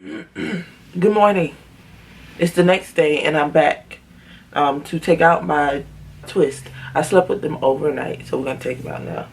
Good morning. It's the next day and I'm back to take out my twist. I slept with them overnight, so we're going to take them out now.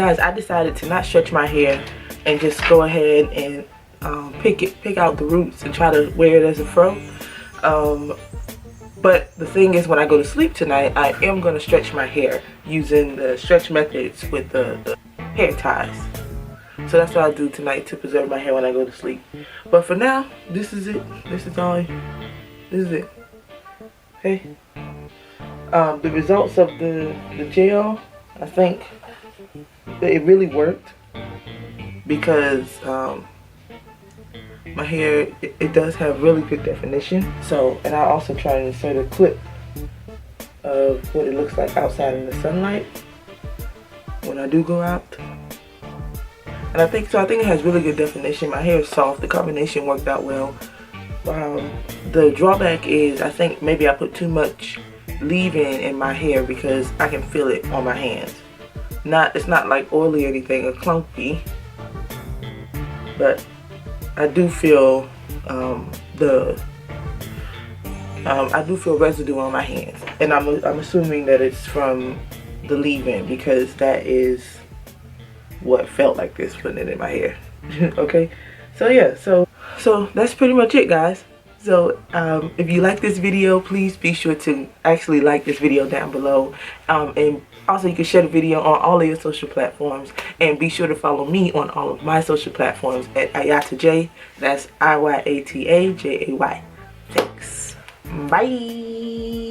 guys, I decided to not stretch my hair and just go ahead and pick out the roots and try to wear it as a fro. But the thing is, when I go to sleep tonight, I am going to stretch my hair using the stretch methods with the hair ties. So that's what I'll do tonight to preserve my hair when I go to sleep. But for now, this is it. This is it. Okay. The results of the gel, I think it really worked, because my hair, it does have really good definition. So, and I also try to insert a clip of what it looks like outside in the sunlight when I do go out. And I think it has really good definition. My hair is soft. The combination worked out well. The drawback is, I think maybe I put too much leave-in in my hair, because I can feel it on my hands. It's not like oily or anything or clunky, but I do feel I do feel residue on my hands, and I'm assuming that it's from the leave-in, because that is what felt like this, putting it in my hair. Okay, so yeah, so that's pretty much it, guys. So if you like this video, please be sure to actually like this video down below, and also you can share the video on all of your social platforms, and be sure to follow me on all of my social platforms at IyatajAy. That's IYATAJAY. Thanks. Bye.